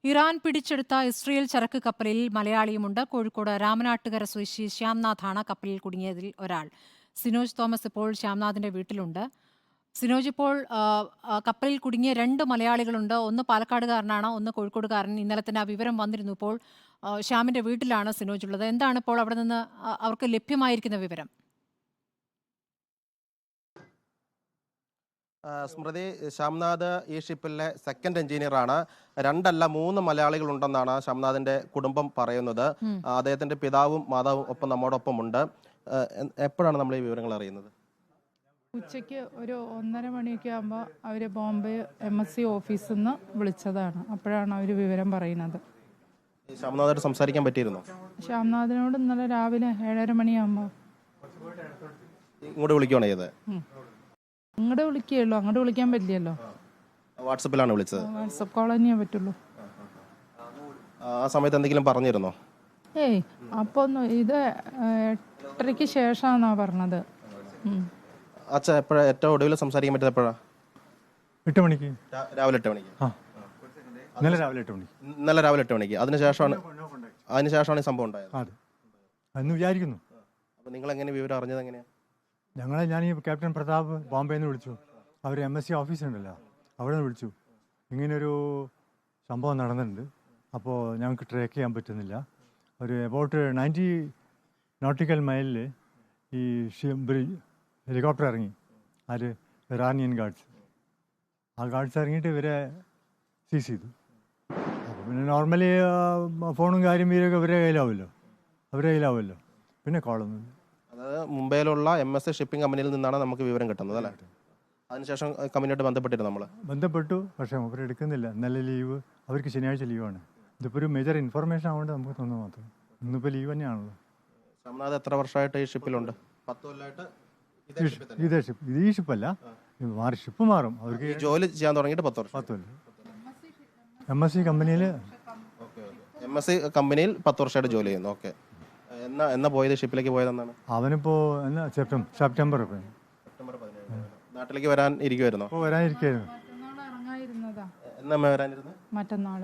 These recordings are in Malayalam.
ഇറാൻ പിടിച്ചെടുത്ത ഇസ്രയേൽ ചരക്ക് കപ്പലിൽ മലയാളിയുമുണ്ട്. കോഴിക്കോട് രാമനാട്ടുകര സ്വദേശി ശ്യാംനാഥാണ് കപ്പലിൽ കുടുങ്ങിയതിൽ ഒരാൾ. സിനോജ് തോമസ് ഇപ്പോൾ ശ്യാംനാഥിന്റെ വീട്ടിലുണ്ട്. സിനോജ്, ഇപ്പോൾ കപ്പലിൽ കുടുങ്ങിയ രണ്ട് മലയാളികളുണ്ട്. ഒന്ന് പാലക്കാടുകാരനാണ്, ഒന്ന് കോഴിക്കോടുകാരൻ. ഇന്നലെ തന്നെ ആ വിവരം വന്നിരുന്നു. ഇപ്പോൾ ശ്യാമിന്റെ വീട്ടിലാണ് സിനോജ് ഉള്ളത്. എന്താണ് ഇപ്പോൾ അവിടെ നിന്ന് അവർക്ക് ലഭ്യമായിരിക്കുന്ന വിവരം? സ്മൃതി, ശ്യാംനാഥ് ഈ ഷിപ്പിലെ സെക്കൻഡ് എഞ്ചിനീയറാണ്. രണ്ടല്ല മൂന്ന് മലയാളികളുണ്ടെന്നാണ് ശ്യാംനാഥിന്റെ കുടുംബം പറയുന്നത്. അദ്ദേഹത്തിന്റെ പിതാവും മാതാവും ഒപ്പം നമ്മോടൊപ്പം ഉണ്ട്. എപ്പോഴാണ് നമ്മൾ ഈ വിവരങ്ങൾ അറിയുന്നത്? ഉച്ചയ്ക്ക് ഒരു 1:30 മണിയൊക്കെ ആകുമ്പോൾ അവർ ബോംബെ MSc ഓഫീസിൽ നിന്ന് വിളിച്ചതാണ്. അപ്പോഴാണ് അവർ വിവരം പറയുന്നത്. ശ്യാംനാഥോട് സംസാരിക്കാൻ പറ്റിയിരുന്നോ? ശ്യാംനാഥിനോട് ഇന്നലെ രാവിലെ 7:30 മണിയാകുമ്പോൾ ഇങ്ങോട്ട് വിളിക്കുകയാണ് ചെയ്തത്? ഇങ്ങോട്ട് വിളിക്കുകയുള്ളൂ, അങ്ങോട്ട് വിളിക്കാൻ പറ്റില്ലല്ലോ. വാട്സപ്പിലാണ് വിളിച്ചത്? വാട്സപ്പ് കോൾ തന്നെയേ പറ്റുള്ളൂ. ആ സമയത്ത് എന്തെങ്കിലും പറഞ്ഞിരുന്നോ? ഏയ്, അപ്പോൾ ഒന്നും ഇത് 8:30-ക്ക് ശേഷമാണെന്നാണ് പറഞ്ഞത്. അച്ഛാ, എപ്പോഴാണ് ഏറ്റവും ഒടുവിൽ സംസാരിക്കാൻ പറ്റിയത്? എപ്പോഴാണ്? 8 മണിക്ക്. രാവിലെ 8 മണിക്ക്. ഇന്നലെ രാവിലെ 8 മണിക്ക്. ഇന്നലെ രാവിലെ 8 മണിക്ക്. അതിനുശേഷമാണ് ഈ സംഭവം ഉണ്ടായത്? അതെ, അന്ന് വിചാരിക്കുന്നു. അപ്പോൾ നിങ്ങൾ എങ്ങനെ വിവരം അറിഞ്ഞത്? എങ്ങനെയാണ്? ഞാൻ ഈ ക്യാപ്റ്റൻ പ്രതാപ് ബോംബെയിൽ നിന്ന് വിളിച്ചു. അവർ MSc ഓഫീസുണ്ടല്ലോ, അവിടെ നിന്ന് വിളിച്ചു. ഇങ്ങനൊരു സംഭവം നടന്നിട്ടുണ്ട്, അപ്പോൾ ഞങ്ങൾക്ക് ട്രാക്ക് ചെയ്യാൻ പറ്റുന്നില്ല. ഒരു അബൌട്ട് 90 നോട്ടിക്കൽ മൈലിൽ ഈ ഹെലികോപ്റ്റർ ഇറങ്ങി. ആര്? Iranian guards. ആ ഗാർഡ്സ് ഇറങ്ങിയിട്ട് ഇവരെ സീസ് ചെയ്തു. അപ്പോൾ പിന്നെ നോർമലി ഫോണും കാര്യം വീരൊക്കെ അവരുടെ കയ്യിലാവുമല്ലോ. പിന്നെ കോളൊന്നുമില്ല. അതായത് മുംബൈയിലുള്ള MSc ഷിപ്പിംഗ് കമ്പനിയിൽ നിന്നാണ് നമുക്ക് വിവരം കിട്ടുന്നത് അല്ലേ? അതിനുശേഷം കമ്പനിയായിട്ട് ബന്ധപ്പെട്ടു, പക്ഷേ അവർ എടുക്കുന്നില്ല. ഇന്നലെ ലീവ്, അവർക്ക് ശനിയാഴ്ച ലീവാണ്. ഇതിപ്പോൾ ഒരു മേജർ ഇൻഫർമേഷൻ ആവുകൊണ്ട് നമുക്ക് തോന്നുന്നു മാത്രം. ഇന്നിപ്പോൾ ലീവ് തന്നെയാണല്ലോ. ശ്യാംനാഥ് എത്ര വർഷമായിട്ട് ഈ ഷിപ്പിലുണ്ട്? 10 കൊല്ലമായിട്ട് ഇതേ ഷിപ്പ്. ഇത് ഈ ഷിപ്പല്ല, ഷിപ്പ് മാറും. അവർക്ക് ജോലി ചെയ്യാൻ തുടങ്ങിയിട്ട് 10 വർഷം. 10 കൊല്ലം. MSc കമ്പനിയിൽ 10 വർഷമായിട്ട് ജോലി ചെയ്യുന്നു. ഓക്കെ. എന്നാ പോയത്? ഷിപ്പിലേക്ക് പോയതെന്നാണ്? അവനിപ്പോൾ സെപ്റ്റംബർ നാട്ടിലേക്ക് വരാൻ ഇരിക്കുമായിരുന്നോ? വരാനിരിക്കായിരുന്നു. എന്നാ വരാനിരുന്നു? മറ്റന്നാൾ.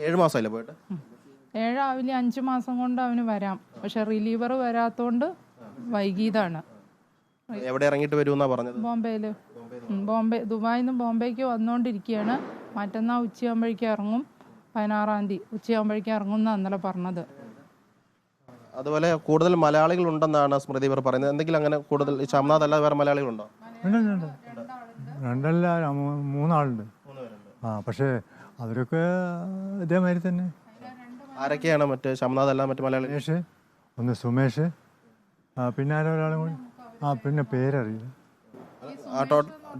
7 മാസമല്ലേ പോയിട്ട്? 7 5 മാസം കൊണ്ട് അവന് വരാം, പക്ഷെ റിലീവർ വരാത്തോണ്ട് വൈകിയതാണ്. എവിടെ ഇറങ്ങിയിട്ട് വരുമെന്നാ പറഞ്ഞത്? ബോംബെ ദുബായിൽ നിന്ന് ബോംബെക്ക് വന്നുകൊണ്ടിരിക്കുകയാണ്. മറ്റന്നാൾ ഉച്ചയാകുമ്പോഴേക്കും ഇറങ്ങും. 16-ാം തീയതി ഉച്ചയാകുമ്പോഴേക്കും ഇറങ്ങും എന്നാണ് ഇന്നലെ പറഞ്ഞത്. അതുപോലെ കൂടുതൽ മലയാളികൾ ഉണ്ടെന്നാണ് സ്മൃതി ഇവർ പറയുന്നത്. എന്തെങ്കിലും അങ്ങനെ കൂടുതൽ ശ്യാംനാഥ് അല്ലാതെ വേറെ മലയാളികളുണ്ടോ? രണ്ടല്ല, 3 ആളുണ്ട്. പക്ഷേ അവരൊക്കെ ഇതേമാതിരി തന്നെ. ആരൊക്കെയാണ് മറ്റേ ശ്യാംനാഥ് അല്ല മറ്റു മലയാളി? സുമേഷ്, ഒന്ന് സുമേഷ്, പിന്നെ ആരൊരാളും കൂടി, പിന്നെ പേരറിയില്ല.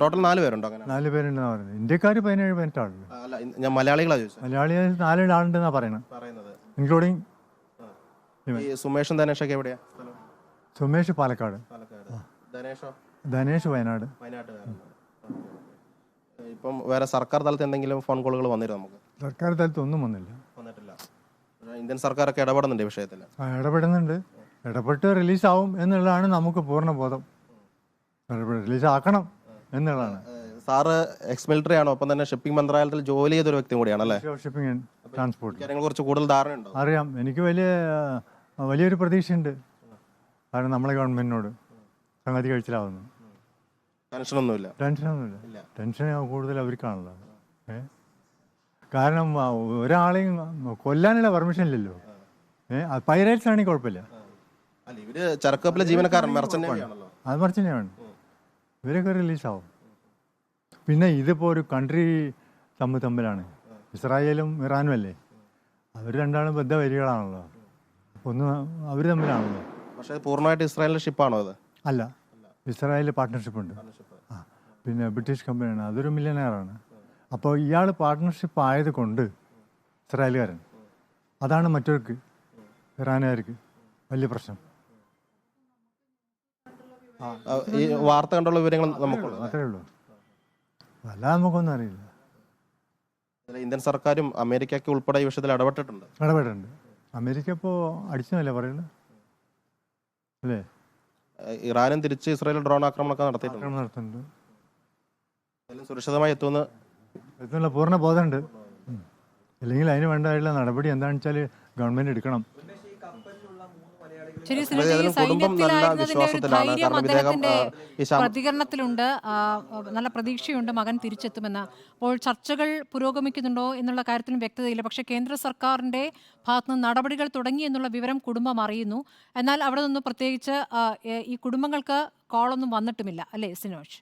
ടോട്ടൽ 4 പേരുണ്ടോ? അങ്ങനെ 4 പേരുണ്ടെന്നാണ് പറയുന്നത്. ഇന്ത്യക്കാർ 17-18 ആളുണ്ട്. അല്ല, ഞാൻ മലയാളികളാണ് ചോദിച്ചത്. മലയാളി 4 ആളുണ്ടെന്നാണ് പറയുന്നത്, ഇൻക്ലൂഡിങ് സുമേഷും ധനേഷൊക്കെ എവിടെയാ? സുമേഷ് പാലക്കാട്, ധനേഷ് വയനാട്. ഇപ്പം വേറെ സർക്കാർ തലത്തിൽ എന്തെങ്കിലും ഫോൺ കോളുകൾ വന്നിരുന്നു? നമുക്ക് സർക്കാർ തലത്തിൽ ഒന്നും വന്നിട്ടില്ല. ഇന്ത്യൻ സർക്കാരൊക്കെ ഇടപെടുന്നുണ്ട് ഈ വിഷയത്തിൽ? ഇടപെട്ട് റിലീസാവും എന്നുള്ളതാണ് നമുക്ക് പൂർണ്ണ ബോധം. റിലീസാക്കണം എന്നുള്ളതാണ്. സാറ് എക്സ് മിലിറ്ററി ആണോ? ഒപ്പം തന്നെ ഷിപ്പിംഗ് മന്ത്രാലയത്തിൽ ജോലി ചെയ്തൊരു വ്യക്തി കൂടിയാണല്ലേ? Shipping and transport. കുറച്ച് കൂടുതൽ ധാരണയുണ്ടോ? അറിയാം. എനിക്ക് വലിയൊരു പ്രതീക്ഷയുണ്ട്. കാരണം നമ്മളെ ഗവൺമെന്റിനോട് സംഗതി കഴിച്ചിലാവുന്നു. ടെൻഷനൊന്നുമില്ല. ടെൻഷൻ കൂടുതൽ അവർക്കാണല്ലോ. കാരണം ഒരാളെയും കൊല്ലാനുള്ള പെർമിഷൻ ഇല്ലല്ലോ. പൈറേറ്റ്സ് ആണെങ്കിൽ കുഴപ്പമില്ല. ഇവര് ചരക്കപ്പിലെ ജീവനക്കാരൻ അത് മറിച്ചനെയാണ്. ഇവരൊക്കെ റിലീസാവും. പിന്നെ ഇതിപ്പോൾ ഒരു കൺട്രി തമ്മിലാണ്. ഇസ്രായേലും ഇറാനും അല്ലേ? അവർ രണ്ടാളും ബദ്ധവരികളാണല്ലോ. ഒന്ന് അവർ തമ്മിലാണല്ലോ. പക്ഷേ പൂർണ്ണമായിട്ട് ഇസ്രായേലിന്റെ ഷിപ്പാണോ അത്? അല്ല, ഇസ്രായേലിൽ പാർട്ട്ണർഷിപ്പ് ഉണ്ട്. പിന്നെ ബ്രിട്ടീഷ് കമ്പനിയാണ്, അതൊരു മില്യനെയറാണ്. അപ്പോൾ ഇയാൾ പാർട്ട്ണർഷിപ്പ് ആയത് കൊണ്ട് ഇസ്രായേലുകാരൻ, അതാണ് മറ്റവർക്ക് ഇറാനുകാർക്ക് വലിയ പ്രശ്നം. ഈ വാർത്ത കണ്ടുള്ള വിവരങ്ങൾ നമുക്കുള്ളൂ, അത്രേ ഉള്ളൂ. അല്ലാതെ നമുക്കൊന്നും അറിയില്ല. ഇന്ത്യൻ സർക്കാരും അമേരിക്കയ്ക്ക് ഉൾപ്പെടെ ഈ വിഷയത്തിൽ ഇടപെട്ടിട്ടുണ്ട്. അമേരിക്ക ഇപ്പോൾ അടിച്ചതല്ലേ പറയുന്നത് അല്ലേ? ഇറാനും തിരിച്ച് ഇസ്രായേൽ ഡ്രോൺ ആക്രമണമൊക്കെ നടത്തിയിട്ടുണ്ട്. സുരക്ഷിതമായി എത്തുമെന്നുള്ള പൂർണ്ണ ബോധമുണ്ട്. അല്ലെങ്കിൽ അതിന് വേണ്ടതായിട്ടുള്ള നടപടി എന്താണെന്ന് വെച്ചാൽ ഗവൺമെൻറ് എടുക്കണം. ശരി സിനോജ്, ഈ കുടുംബം നല്ല സൈന്യത്തിലായിരുന്നതിന്റെ ഒരു വിശ്വാസത്തിലാണ്. ധൈര്യം കാരണം ഇദ്ദേഹം അദ്ദേഹത്തിന്റെ ഈ പ്രതികരണത്തിലുണ്ട്. നല്ല പ്രതീക്ഷയുണ്ട് മകൻ തിരിച്ചെത്തുമെന്ന്. അപ്പോൾ ചർച്ചകൾ പുരോഗമിക്കുന്നുണ്ടോ എന്നുള്ള കാര്യത്തിലും വ്യക്തതയില്ല. പക്ഷേ കേന്ദ്ര സർക്കാരിന്റെ ഭാഗത്തുനിന്ന് നടപടികൾ തുടങ്ങി എന്നുള്ള വിവരം കുടുംബം അറിയുന്നു. എന്നാൽ അവിടെ നിന്ന് പ്രത്യേകിച്ച് ഈ കുടുംബങ്ങൾക്ക് കോളൊന്നും വന്നിട്ടുമില്ല, അല്ലേ സിനോജ്?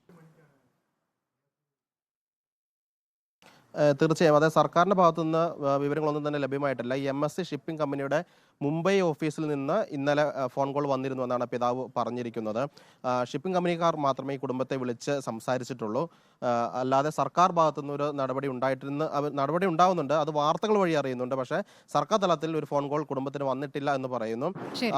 തീർച്ചയായും അതെ, സർക്കാരിൻ്റെ ഭാഗത്തുനിന്ന് വിവരങ്ങളൊന്നും തന്നെ ലഭ്യമായിട്ടില്ല. ഈ MSC ഷിപ്പിംഗ് കമ്പനിയുടെ മുംബൈ ഓഫീസിൽ നിന്ന് ഇന്നലെ ഫോൺ കോൾ വന്നിരുന്നു എന്നാണ് പിതാവ് പറഞ്ഞിരിക്കുന്നത്. ഷിപ്പിംഗ് കമ്പനിക്കാർ മാത്രമേ ഈ കുടുംബത്തെ വിളിച്ച് സംസാരിച്ചിട്ടുള്ളൂ. അല്ലാതെ സർക്കാർ ഭാഗത്തുനിന്ന് ഒരു നടപടി ഉണ്ടാവുന്നുണ്ട്, അത് വാർത്തകൾ വഴി അറിയുന്നുണ്ട്. പക്ഷേ സർക്കാർ തലത്തിൽ ഒരു ഫോൺ കോൾ കുടുംബത്തിന് വന്നിട്ടില്ല എന്ന് പറയുന്നു.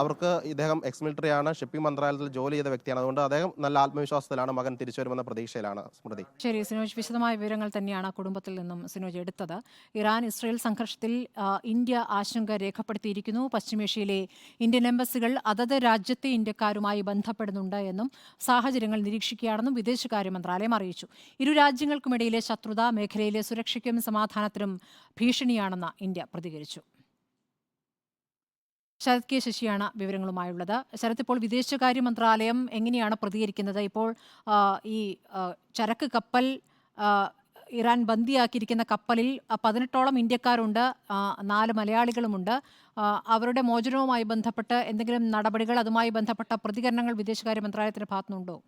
അവർക്ക് ഇദ്ദേഹം എക്സ് മിലിറ്ററി ആണ്, ഷിപ്പിംഗ് മന്ത്രാലയത്തിൽ ജോലി ചെയ്ത വ്യക്തിയാണ്. അതുകൊണ്ട് അദ്ദേഹം നല്ല ആത്മവിശ്വാസത്തിലാണ്, മകൻ തിരിച്ചു വരുമെന്ന പ്രതീക്ഷയിലാണ്. സ്മൃതി, ശരി സിനോജ്, വിശദമായ വിവരങ്ങൾ തന്നെയാണ് കുടുംബത്തിൽ നിന്നും സിനോജ് എടുത്തത്. ഇറാൻ ഇസ്രയേൽ സംഘർഷത്തിൽ ഇന്ത്യ ആശങ്ക രേഖപ്പെടുത്തിയിരിക്കുന്നു. പശ്ചിമേഷ്യയിലെ ഇന്ത്യൻ എംബസികൾ അതത് രാജ്യത്തെ ഇന്ത്യക്കാരുമായി ബന്ധപ്പെടുന്നുണ്ട് എന്നും സാഹചര്യങ്ങൾ നിരീക്ഷിക്കുകയാണെന്നും വിദേശകാര്യ മന്ത്രാലയം അറിയിച്ചു. ഇരു രാജ്യങ്ങൾക്കുമിടയിലെ ശത്രുത മേഖലയിലെ സുരക്ഷയ്ക്കും സമാധാനത്തിനും ഭീഷണിയാണെന്ന് ഇന്ത്യ പ്രതികരിച്ചു. ശരത് കെ ശശിയാണ് വിവരങ്ങളുമായുള്ളത്. ശരത്, ഇപ്പോൾ വിദേശകാര്യ മന്ത്രാലയം എങ്ങനെയാണ് പ്രതികരിക്കുന്നത്? ഇപ്പോൾ ഈ ചരക്ക് കപ്പൽ, ഇറാൻ ബന്ദിയാക്കിയിരിക്കുന്ന കപ്പലിൽ 18ഓളം ഇന്ത്യക്കാരുണ്ട്, 4 മലയാളികളുമുണ്ട്. അവരുടെ മോചനവുമായി ബന്ധപ്പെട്ട് എന്തെങ്കിലും നടപടികൾ, അതുമായി ബന്ധപ്പെട്ട പ്രതികരണങ്ങൾ വിദേശകാര്യ മന്ത്രാലയത്തിന്റെ ഭാഗത്തുനിന്നുണ്ടോ?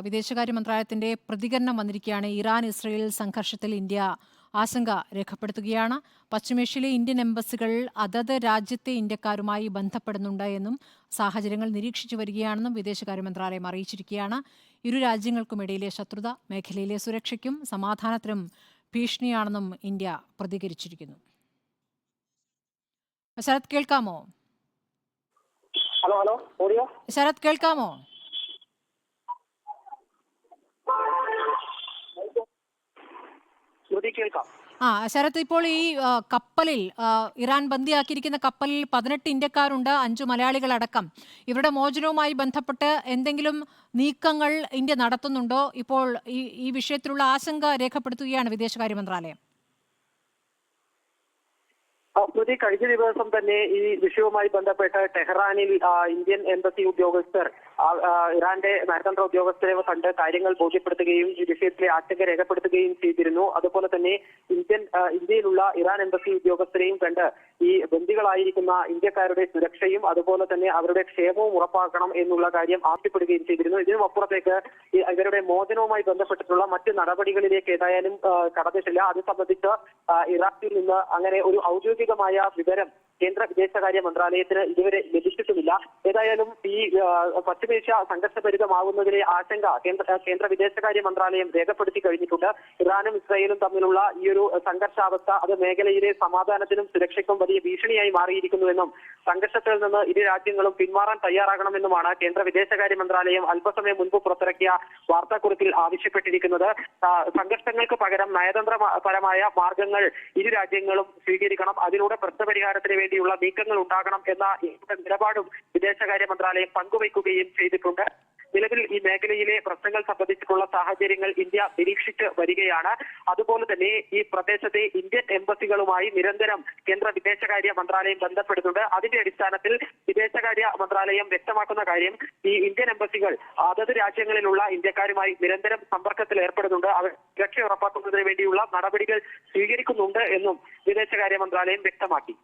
വിദേശകാര്യ മന്ത്രാലയത്തിന്റെ പ്രതികരണം വന്നിരിക്കുകയാണ്. ഇറാൻ ഇസ്രയേൽ സംഘർഷത്തിൽ ഇന്ത്യ ആശങ്ക രേഖപ്പെടുത്തുകയാണ്. പശ്ചിമേഷ്യയിലെ ഇന്ത്യൻ എംബസികൾ അതത് രാജ്യത്തെ ഇന്ത്യക്കാരുമായി ബന്ധപ്പെടുന്നുണ്ട് എന്നും സാഹചര്യങ്ങൾ നിരീക്ഷിച്ചു വരികയാണെന്നും വിദേശകാര്യ മന്ത്രാലയം അറിയിച്ചിരിക്കുകയാണ്. ഇരു രാജ്യങ്ങൾക്കുമിടയിലെ ശത്രുത മേഖലയിലെ സുരക്ഷയ്ക്കും സമാധാനത്തിനും ഭീഷണിയാണെന്നും ഇന്ത്യ പ്രതികരിച്ചിരിക്കുന്നു. ശരത് കേൾക്കാമോ? ശരത് കേൾക്കാമോ? ശരത്, ഇപ്പോൾ ഈ കപ്പലിൽ, ഇറാൻ ബന്ദിയാക്കിയിരിക്കുന്ന കപ്പലിൽ 18 ഇന്ത്യക്കാരുണ്ട്, 5 മലയാളികളടക്കം. ഇവരുടെ മോചനവുമായി ബന്ധപ്പെട്ട് എന്തെങ്കിലും നീക്കങ്ങൾ ഇന്ത്യ നടത്തുന്നുണ്ടോ? ഇപ്പോൾ ഈ വിഷയത്തിലുള്ള ആശങ്ക രേഖപ്പെടുത്തുകയാണ് വിദേശകാര്യ മന്ത്രാലയം. സ്മൃതി, കഴിഞ്ഞ ദിവസം തന്നെ ഈ വിഷയവുമായി ബന്ധപ്പെട്ട് ടെഹ്റാനിൽ ഇന്ത്യൻ എംബസി ഉദ്യോഗസ്ഥർ ഇറാന്റെ നയതന്ത്ര ഉദ്യോഗസ്ഥരെ കണ്ട് കാര്യങ്ങൾ ബോധ്യപ്പെടുത്തുകയും ഈ വിഷയത്തിലെ ആശങ്ക രേഖപ്പെടുത്തുകയും ചെയ്തിരുന്നു. അതുപോലെ തന്നെ ഇന്ത്യയിലുള്ള ഇറാൻ എംബസി ഉദ്യോഗസ്ഥരെയും കണ്ട് ഈ ബന്ദികളായിരിക്കുന്ന ഇന്ത്യക്കാരുടെ സുരക്ഷയും അതുപോലെ തന്നെ അവരുടെ ക്ഷേമവും ഉറപ്പാക്കണം എന്നുള്ള കാര്യം ആവശ്യപ്പെടുകയും ചെയ്തിരുന്നു. ഇതിനും അപ്പുറത്തേക്ക് ഇവരുടെ മോചനവുമായി ബന്ധപ്പെട്ടിട്ടുള്ള മറ്റ് നടപടികളിലേക്ക് ഏതായാലും കടന്നിട്ടില്ല. അത് സംബന്ധിച്ച് ഇറാഖിൽ നിന്ന് അങ്ങനെ ഒരു ഔദ്യോഗികമായ വിവരം കേന്ദ്ര വിദേശകാര്യ മന്ത്രാലയത്തിന് ഇതുവരെ ലഭിച്ചിട്ടുമില്ല. ഏതായാലും ഈ പശ്ചിമേഷ്യ സംഘർഷഭരിതമാകുന്നതിലെ ആശങ്ക കേന്ദ്ര വിദേശകാര്യ മന്ത്രാലയം രേഖപ്പെടുത്തി കഴിഞ്ഞിട്ടുണ്ട്. ഇറാനും ഇസ്രായേലും തമ്മിലുള്ള ഈ ഒരു സംഘർഷാവസ്ഥ അത് മേഖലയിലെ സമാധാനത്തിനും സുരക്ഷയ്ക്കും വലിയ ഭീഷണിയായി മാറിയിരിക്കുന്നുവെന്നും സംഘർഷത്തിൽ നിന്ന് ഇരു രാജ്യങ്ങളും പിന്മാറാൻ തയ്യാറാകണമെന്നുമാണ് കേന്ദ്ര വിദേശകാര്യ മന്ത്രാലയം അല്പസമയം മുൻപ് പുറത്തിറക്കിയ വാർത്താക്കുറിപ്പിൽ ആവശ്യപ്പെട്ടിരിക്കുന്നത്. സംഘർഷങ്ങൾക്ക് പകരം നയതന്ത്രപരമായ മാർഗങ്ങൾ ഇരു രാജ്യങ്ങളും സ്വീകരിക്കണം, അതിലൂടെ പ്രശ്നപരിഹാരത്തിന് വേണ്ടിയുള്ള നീക്കങ്ങൾ ഉണ്ടാകണം എന്ന നിലപാടും വിദേശകാര്യ മന്ത്രാലയം പങ്കുവയ്ക്കുകയും ചെയ്തിട്ടുണ്ട്. നിലവിൽ ഈ മേഖലയിലെ പ്രശ്നങ്ങൾ സംബന്ധിച്ചിട്ടുള്ള സാഹചര്യങ്ങൾ ഇന്ത്യ നിരീക്ഷിച്ച് വരികയാണ്. അതുപോലെ തന്നെ ഈ പ്രദേശത്തെ ഇന്ത്യൻ എംബസികളുമായി നിരന്തരം കേന്ദ്ര വിദേശകാര്യ മന്ത്രാലയം ബന്ധപ്പെടുന്നുണ്ട്. അതിന്റെ അടിസ്ഥാനത്തിൽ വിദേശകാര്യ മന്ത്രാലയം വ്യക്തമാക്കുന്ന കാര്യം, ഈ ഇന്ത്യൻ എംബസികൾ അതത് രാജ്യങ്ങളിലുള്ള ഇന്ത്യക്കാരുമായി നിരന്തരം സമ്പർക്കത്തിൽ ഏർപ്പെടുന്നുണ്ട്, അവർ സുരക്ഷ ഉറപ്പാക്കുന്നതിന് വേണ്ടിയുള്ള നടപടികൾ സ്വീകരിക്കുന്നുണ്ട് എന്നും വിദേശകാര്യ മന്ത്രാലയം വ്യക്തമാക്കി.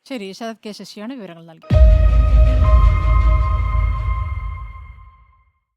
ശരി, ശരത് കെ ശശിയാണ് വിവരങ്ങൾ നൽകിയത്.